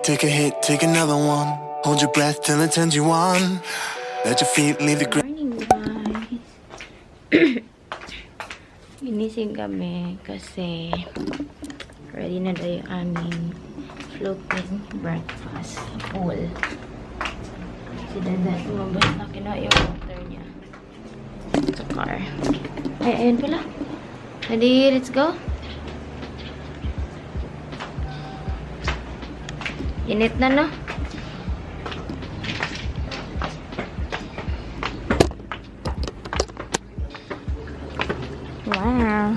Take a hit, take another one. Hold your breath till it turns you on. Let your feet leave the ground. Morning, guys. Ginising kami kasi ready na daw yung aming floating breakfast sa pool. Si Dada, lumabas na, kinuha yung water niya sa car. Ay, ayun pala. Ready, let's go. Init na, no? Wow.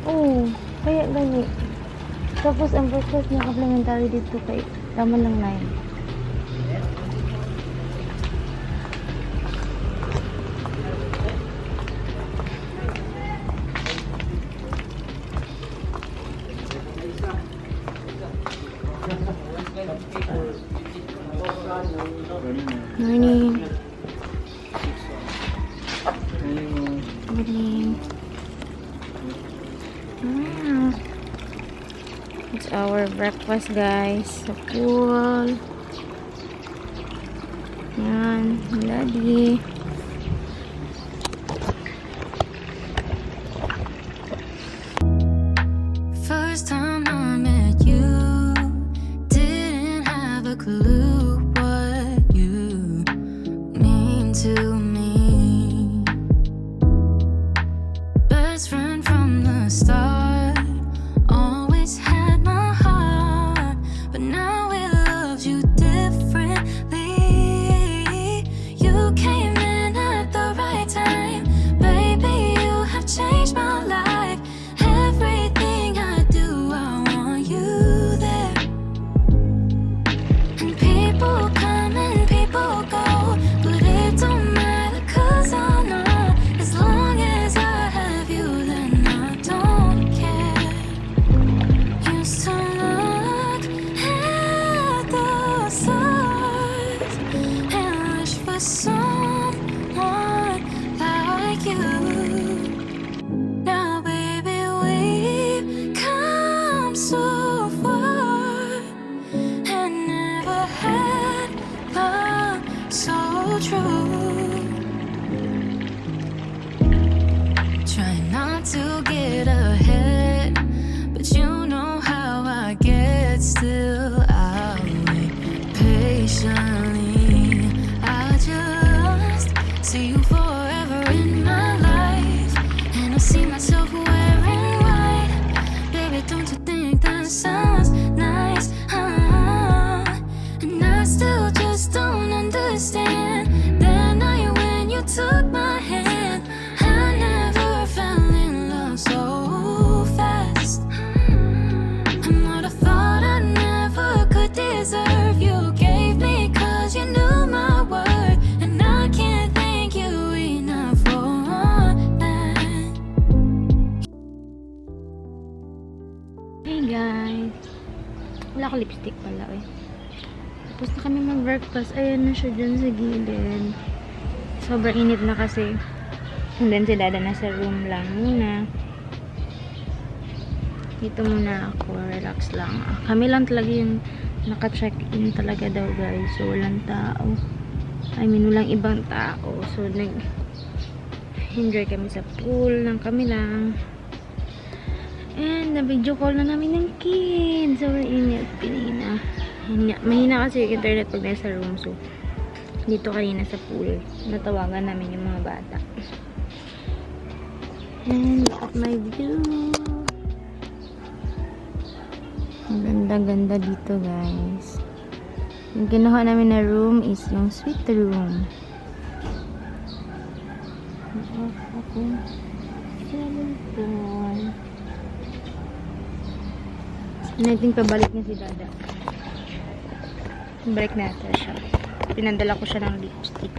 Oh, kaya gani. Tapos ang breakfast niya complimentary dito kay laman ng 9. Morning. Morning. Wow. It's our breakfast, guys. Sa pool. Yan. Daddy. First time I met you, didn't have a clue what you mean to me. Best friend from the start, always had my heart, but now it loves you differently. You came in at the right time, baby, you have changed my life. Everything I do, I want you there. And people come and people go, but it don't matter, 'cause I know as long as I have you, then I don't care. Used to look at the stars and wish for someone like you. Now, baby, we've come so far and never had love so true. Try not to get ahead, but you know how I get. Still, I'll wait patiently. I just see you forever in my life, and I see myself wearing white. Baby, don't you think that sounds nice? And I still just don't understand that night when you took my hand. I never fell in love so fast. And what I thought I never could deserve, you gave me 'cause you knew my worth. And I can't thank you enough for that. Hey, guys. Wala ko lipstick pala, eh. Tapos na kami mag-breakfast. Ayan na siya dyan sa gilid. Sobrang init na kasi. And then si Dada nasa room lang muna. Dito muna ako. Relax lang. Kami lang talaga yung naka-check-in talaga daw, guys. So, walang tao. I mean, walang ibang tao. So, nag-enjoy kami sa pool ng kami lang. And, na-video call na namin ng kids. So, init. Pinina. Mahina kasi yung internet pag nasa room. So, dito kanina sa pool, natawagan namin yung mga bata. And look at my view. Ang ganda-ganda dito, guys. Yung kinuha namin na room is yung suite room. Nating pabalik niya si Dada. Balik natin siya. Pinandala ko siya ng lipstick.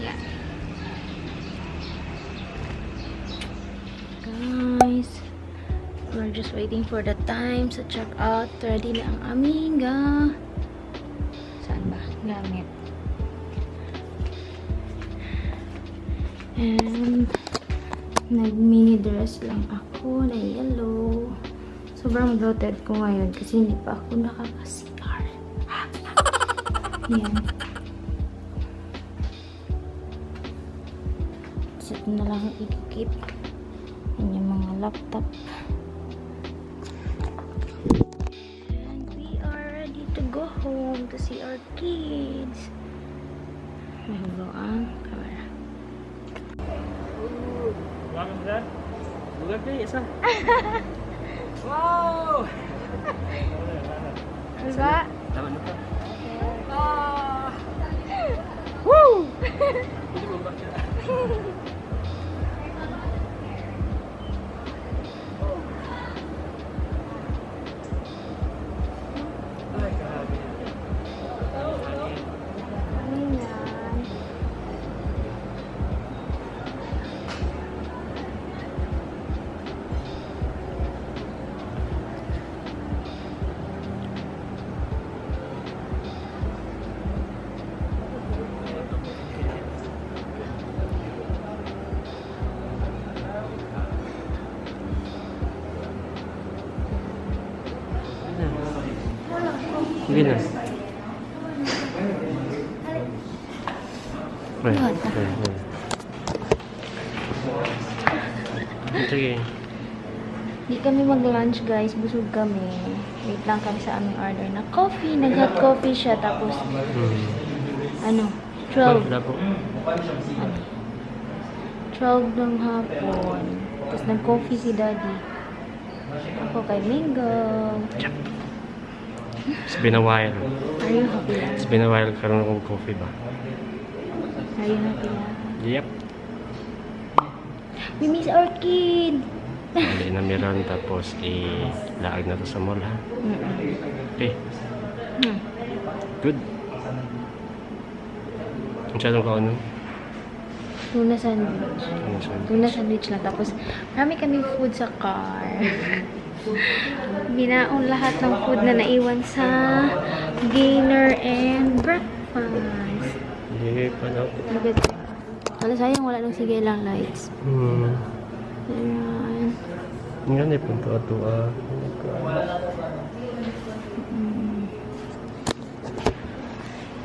Yan. Guys, we're just waiting for the time sa check-out. Ready na ang aming saan ba? Gamit. And nag-mini dress lang ako na yellow. Sobrang bloated ko ngayon kasi hindi pa ako nakaka-CR. Yan. So, ito na lang i-keep. Yan yung mga laptop. And we are ready to go home to see our kids. May hugaw ang camera. Welcome to that. Bukan kayak isa. Wow. Diba? Tamat lupa. Woo! Ini membaca. Sige na. Sige. Di kami mag-lunch guys, busog kami. Wait lang kami sa aming order na coffee. Nag-hot coffee siya, tapos ano, 12. Wala po. 12 ng hapon. Tapos nag-coffee si Daddy. Ako kay Mingo. It's been a while. Are you happy lang? It's been a while karoon akong coffee ba? Are you happy lang? Yep. We miss our kid! Bali na meron tapos laag na to sa mall ha. Okay. Good. Ang siyadong ka ano? Tuna sandwich. Tuna sandwich lang. Tapos marami kami food sa car. Binaon lahat ng food na naiwan sa dinner and breakfast. Hindi pa daw. Magod. Wala sayang, wala nang sige lang lights. Ayan. Ngayon eh, punto-atua.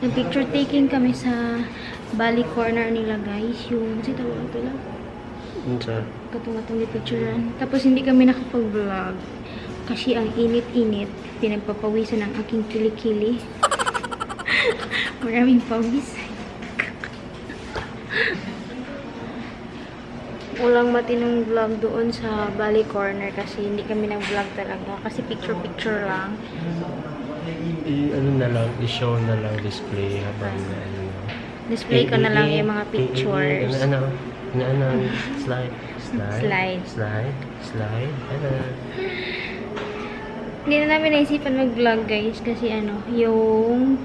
Nag-picture taking kami sa Bali corner nila guys. Yung, kasi tawag ito lang. Unsa? Katong-katong picturean. Tapos hindi kami nakapag-vlog. Kasi ang init-init. Pinagpapawisan ang aking kilikili. Maraming pawis. Walang matinong vlog doon sa Bali corner kasi hindi kami nag-vlog talaga. Kasi picture-picture lang. Ano na lang, i-show na lang, display habang Display ko na lang yung mga pictures. Slide. Hindi na namin naisipan mag-vlog guys kasi ano, yung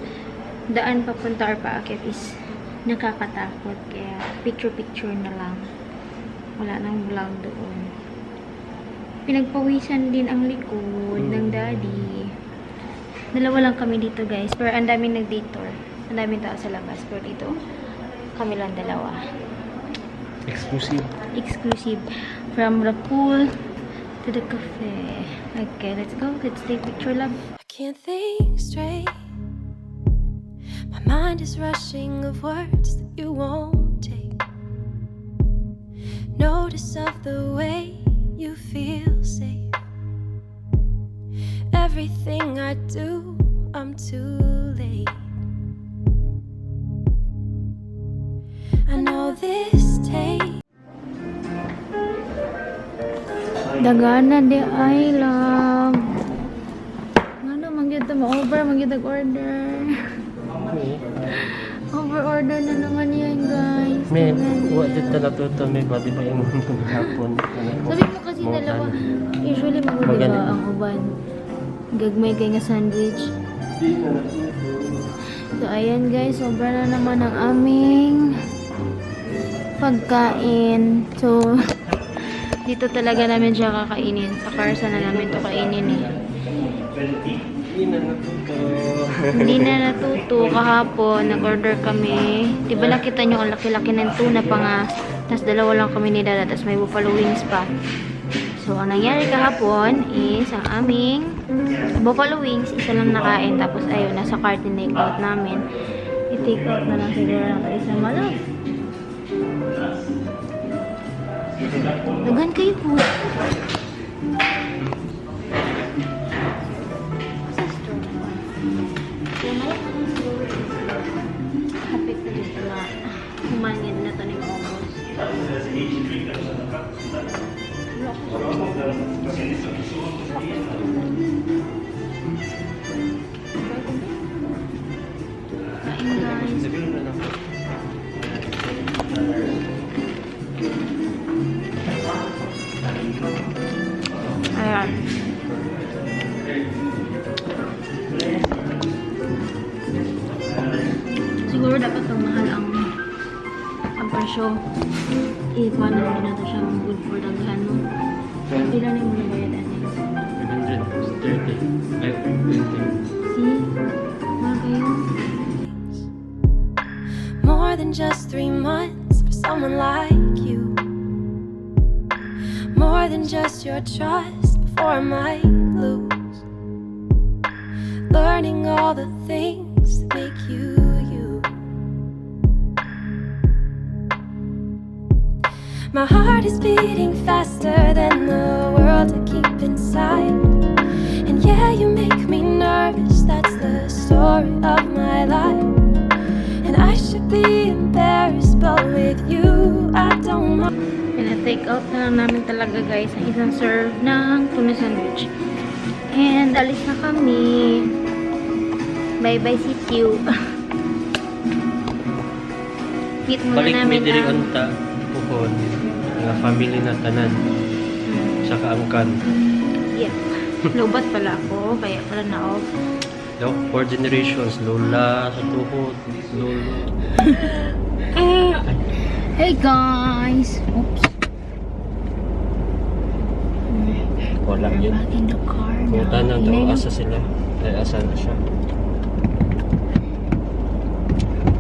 daan papunta or paakyat is nakakatakot. Kaya picture-picture na lang. Wala nang vlog doon. Pinagpawisan din ang likod ng Daddy. Dalawa lang kami dito guys. Pero ang daming nag-detour. Ang daming tao sa labas. Pero dito, kami lang dalawa. Exclusive. From the pool to the cafe. Okay, let's go. Let's take picture, love. I can't think straight. My mind is rushing of words that you won't take. Notice of the way you feel safe. Everything I do, I'm too late. I know this takes. Dagana de ay love. Ano mangyud ta ma-over, mangyud order. Over-order na naman yan, guys. May, what did na natuto? May body ba yung hapon? Sabi mo kasi dalawa. Usually, mag-diba ang uban. Gagmay kay nga sandwich. So, ayan guys. Sobra na naman ang aming pagkain. So, Dito talaga namin siya kakainin. Sa Carsa na namin to kainin eh. Hindi na natuto. Kahapon, nag-order kami. Diba nakita nyo ang laki-laki ng tuna pa nga. Tapos dalawa lang kami ni Dada. Tapos may buffalo wings pa. So, ang nangyari kahapon is ang aming buffalo wings, isa lang nakain. Tapos ayun, nasa cart take out namin. I-take out na lang siguro natin isa malam. Dagan kayo po. Hapit na dito na humangin na ito ng obos. Kain guys. Ayan. Siguro dapat itong mahal ang presyo. Paano na natin siyang good for daghan, no? Pila na yung mga bayadan niya? 730. Ay, 20. See? Mahal kayo? More than just 3 months for someone like you. More than just your trust before I might lose. Learning all the things that make you you. My heart is beating faster than the world I keep inside. And yeah, you make me nervous, that's the story of my life. And I should be embarrassed, but with you, I don't mind. Pina-take out na lang namin talaga guys ang isang serve ng tuna sandwich. And alis na kami. Bye-bye si Q. Meet muna Balik namin mi diri ang... unta puhon nga family na tanan. Saka angkan. Yeah. Lobat pala ako, kaya pala na-off. Daw 4 generations, lola sa tuhod, lolo. Hey guys! Oops. Wala We're yun. back in the car now. Punta nang daw, Inay- asa sila. Ay, asa na siya.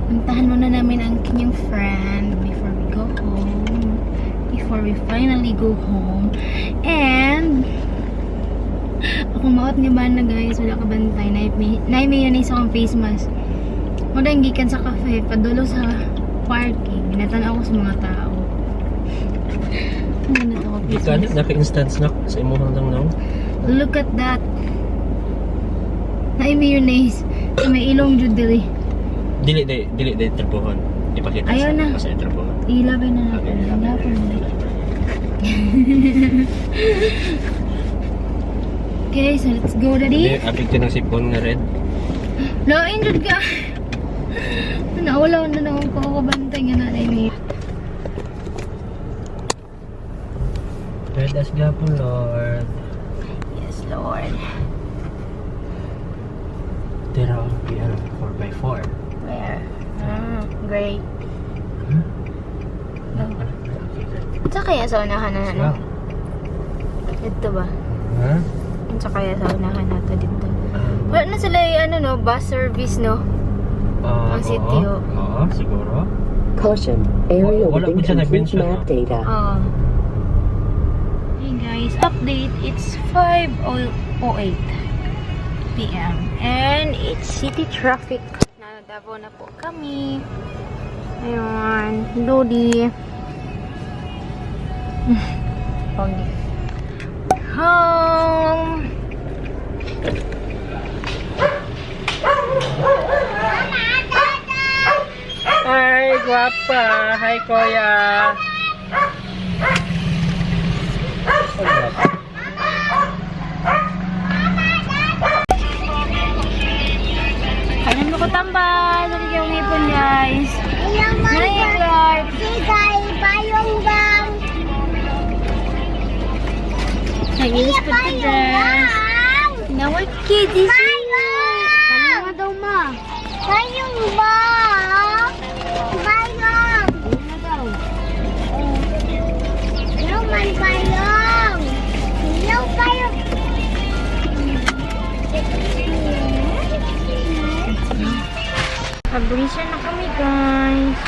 Puntahan muna namin ang kanyang friend before we go home. Before we finally go home. And ako maot nga ba na guys, wala ka bantay. Naimiyonis akong face mask. Wala yung gikan sa cafe, padulo sa parking. Minatanaw ako sa mga tao. Ang ganda to ko face Ika mask. naka-instant snack sa imuhang lang nang. Look at that. Naimiyonis. Sa may ilong jud diri. Dili trabuhon. Ipakita Ayaw na. sa trabuhon. Ilabay na natin. Ilabay na natin. Okay, so let's go daddy. Apik ka ng sipon nga red. Na-injured ka. Nawala na naman ko kabantay nga na ni. Red as gapon, Lord. Yes, Lord. Tira ang PL 4x4. Where? Great. Sa kaya sa unahan na ano? Dito ba? Ha? Sa kaya sa unahan nato dito. Wala na sila yung ano no, bus service no? Ang city ho. Oo, siguro. Caution, area Wala with po siya incomplete na-mention, map no? data. Hey guys, update. It's 5:08 PM and it's city traffic. Nadabo na po kami. Ayun, Lodi. Pogi. Home. Hi, guwapa. Hi, kuya. Kanan mo ko tambal. Dali yung ipon guys. Hi, Clark. Nagilis po to dance. Now we're kids. Dalawa daw ma. Bayong ba? Bayong. Dalawa daw. Ano man bayong? Brisa na kami, guys.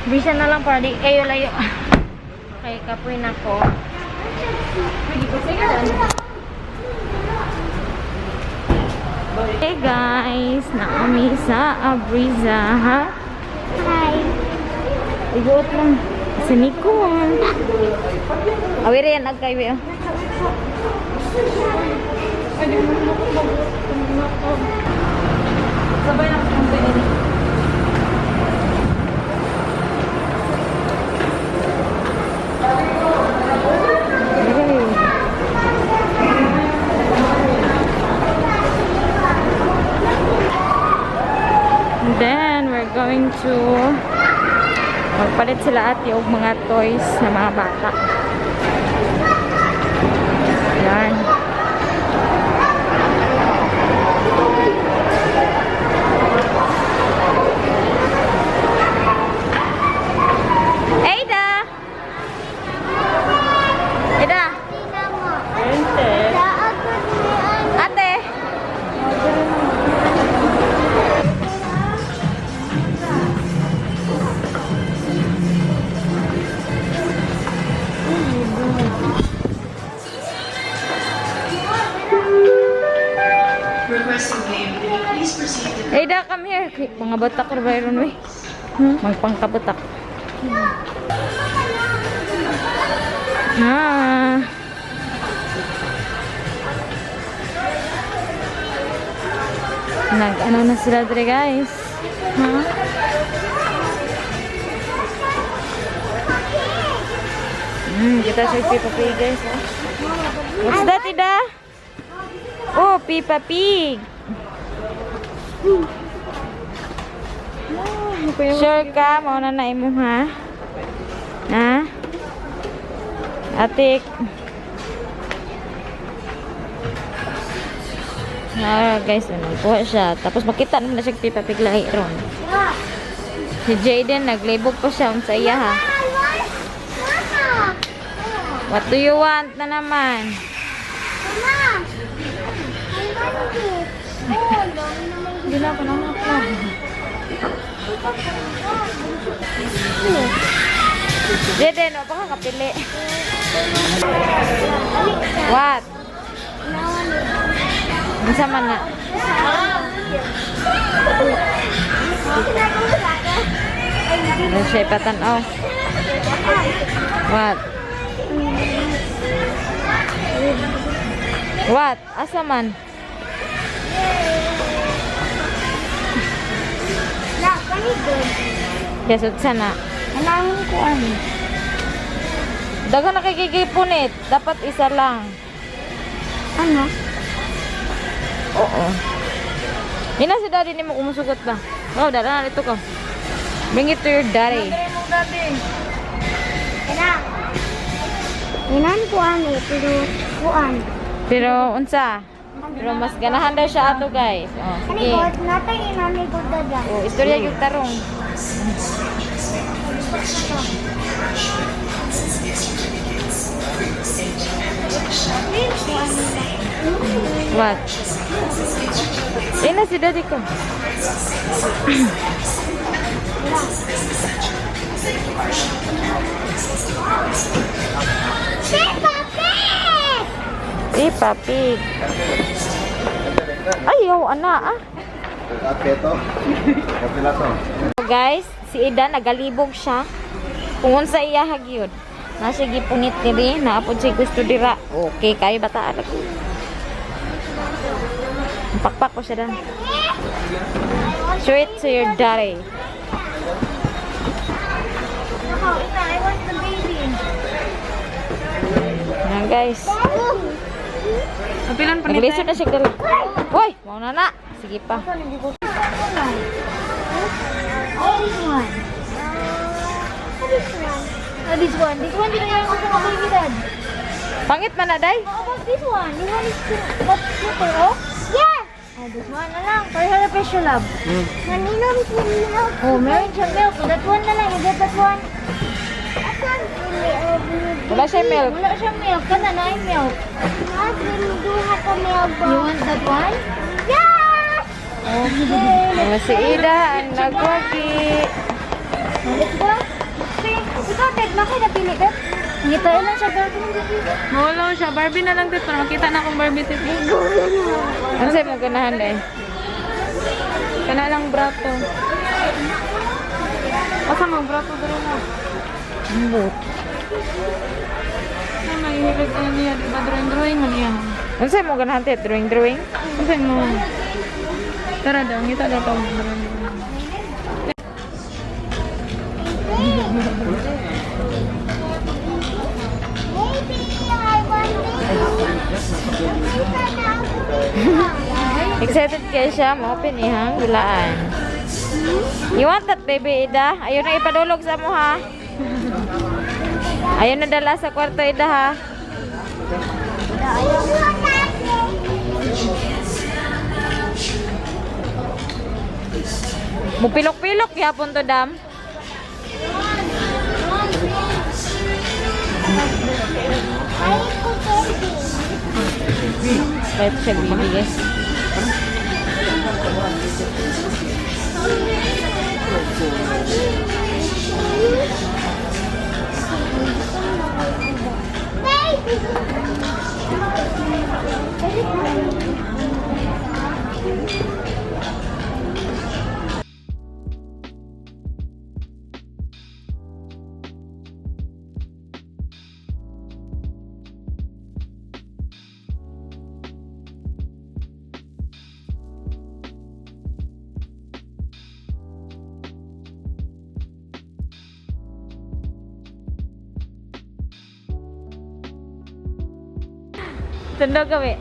Brisa na lang para di kayo layo. Okay, kapoy na ko. Hey guys, na kami sa Abriza, ha? Hi. Igot lang. Sinikon. Awira yan, nagkaiwi, oh. Sabay lang sa mga then, we're going to magpalit sila ate og mga toys na mga bata. Yan. Ada! Ada! Ate! Ada, come here. Mga batak or bayron, we. Magpangkabatak. Nag-ano na sila dre, guys. Kita sa Peppa Pig, guys. What's that, Ida? Oh, Peppa Pig. Sure ka? Mauna na imo, ha? Ha? Atik. Guys, nagkuha siya. Tapos makita naman na siya Peppa Pig lahi ron. Si Jaden, naglibog pa siya sa iya, ha? What do you want na naman? Hindi na ako nakakapag. Jaden, o baka kapili. What? Masa man na? Ano siya ipatanaw? What? What? Asa man? Kesot sana. Anahin ko ano? Dagan nakikipunit. Dapat isa lang. Ano? Oo. Hina si daddy ni mo kumusugot ba? Oh, dada na ito ko. Bring it to your daddy. Inan kuan pero kuan. Pero unsa? Pero mas ganahan daw siya ato, guys. Oh, sige. Ani ko natay inan ni ko dada. Oh, istorya yung tarong. What? Ina si daddy ko. Peppa Pig. Ayaw, ana ah. Guys, si Ida nagalibog siya. Kung sa iya hagyod. Nasa gipunit diri, naapod siya gusto dira. Okay, kayo bata anak. Pakpak ko siya dan. Show it to your daddy. I want the baby. Yan guys. Kapilan pa nito? Naglisod na siya dala. Hoy, mau na na. Sige pa. Oh, this one. This one. This one din yung gusto ng baby dad. Pangit man na day. How about this one? This one is what's super, oh? Yeah! Oh, this one na lang. For her special love. Naninam siya milk. Oh, meron siya milk. That one na lang. You get that one? Wala siya milk. Wala siya milk. Kana na yung milk. You want that one? Yeah! Oh, si Ida ang nagwagi. Balik ba? Ikaw, Ted, bakit napili ka? Ngito lang siya, Barbie. Mawala siya. Barbie na lang dito. Makita na akong Barbie dito. Ano sa'yo mo ganahan eh? Kana lang brato. Asa mo brato dito na? Ambot. Ay, mahihilig ka niya. Diba drawing mo niya? Ano sa'yo mo ganahan Ted? Drawing? Ano sa'yo mo? Tara daw. Ngita daw ito. Drawing. Excited kayo siya mo pinihang gilaan. You want that baby Ida? Ayaw na ipadulog sa mo ha. Ayaw na dala sa kwarto Ida ha. Mupilok-pilok yapon to dam. Kahit siya bibigis. Tundog kami.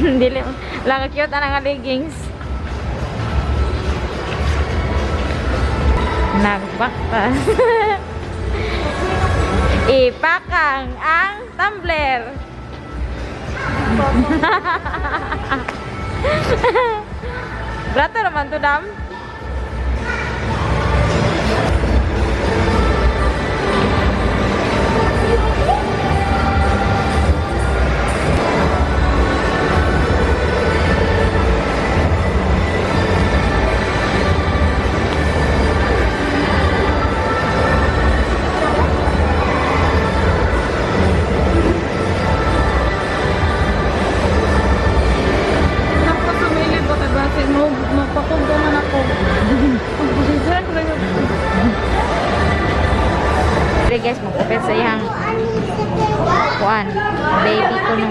Dili lang cute ang leggings. Nagbaktas. Ipakang ang tumbler. Brato naman to dam. Guys, magkupit sa iyang kuan baby ko no.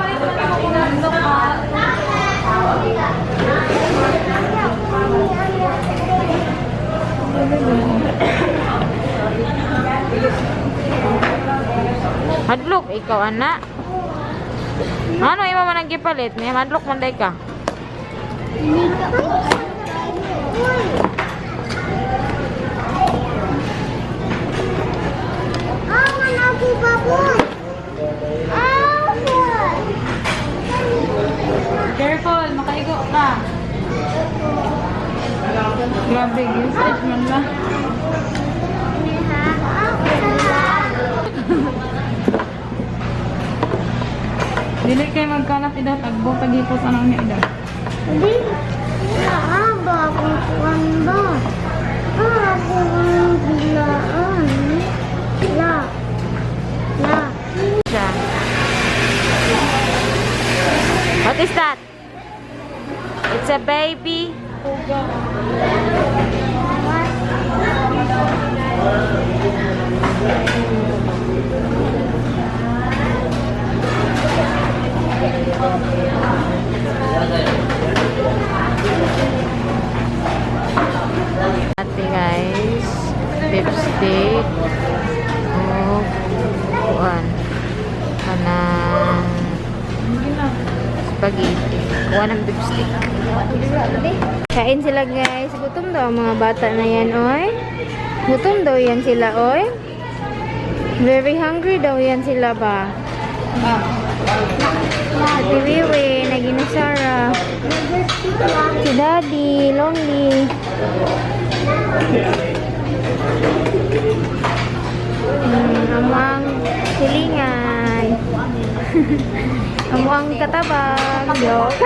Hadlok ikaw anak. Ano imo man ang gipalit ni hadlok man day ka. Careful, makaigo ka. Grabe, gisage man lang. Dili kayo magkalap ida, tagbo, tagipos, anong niya ida? Hindi. Haba akong kuwan ba? Akong bilaan. La. What is that? It's a baby. Ate guys, lipstick. Oh, kuan. Kanang spaghetti. Kuha ng lipstick. Kain sila guys. Gutom daw ang mga bata na yan, oy. Gutom daw yan sila, oy. Very hungry daw yan sila ba? Ate Wiwi, naging Sarah. Si Daddy, lonely. Amang silingan. Amang katabang. Joke.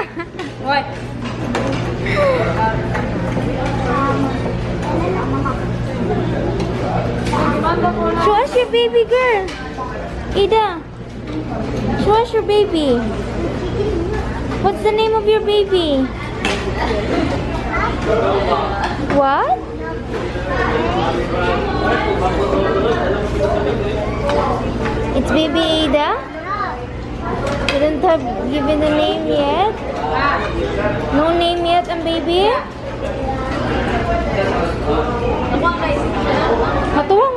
Show us your baby girl. Ida. Show us your baby. What's the name of your baby? What? It's baby Ada? You don't have given a name yet? No name yet ang baby?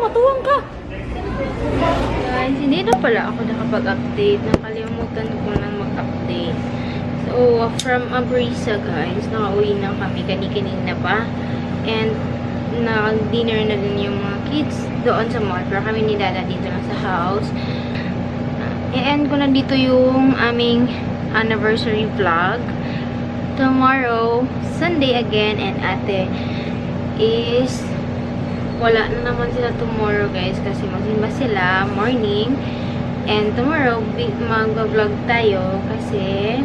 Matuwang ka! Guys, hindi na pala ako nakapag-update. Nakalimutan ko nang mag-update. So, from Abrisa guys, nakauwi na kami kani-kanina pa. And, nag-dinner na din yung mga kids doon sa mall. Pero kami ni Dada dito lang sa house. I-end ko na dito yung aming anniversary vlog. Tomorrow, Sunday again, and ate is wala na naman sila tomorrow guys kasi magsimba sila morning. And tomorrow, mag-vlog tayo kasi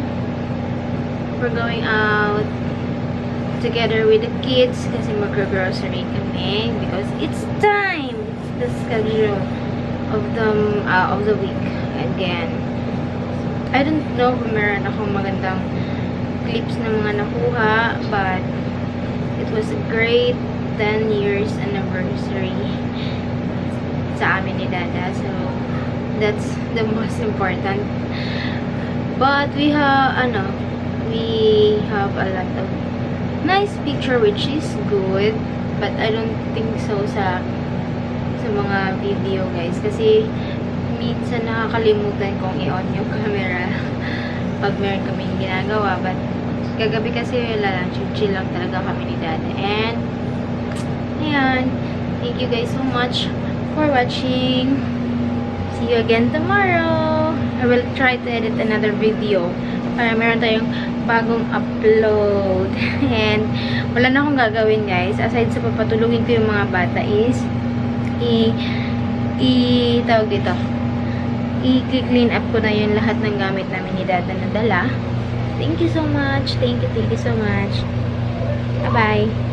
we're going out together with the kids kasi mag-grocery kami because it's time. It's the schedule of the week again. I don't know kung meron akong magandang clips na mga nakuha, but it was a great 10 years anniversary sa amin ni Dada. So, that's the most important. But we have a lot of nice picture which is good, but I don't think so sa mga video guys kasi minsan nakakalimutan kong i-on yung camera pag meron kaming ginagawa. But kagabi kasi wala lang, chill lang talaga kami ni Dada. And ayan, thank you guys so much for watching. See you again tomorrow. I will try to edit another video para meron tayong bagong upload. And wala na akong gagawin guys aside sa papatulungin ko yung mga bata is tawag dito, i-clean up ko na yung lahat ng gamit namin ni Dada na dala. Thank you so much. Thank you so much. Bye bye.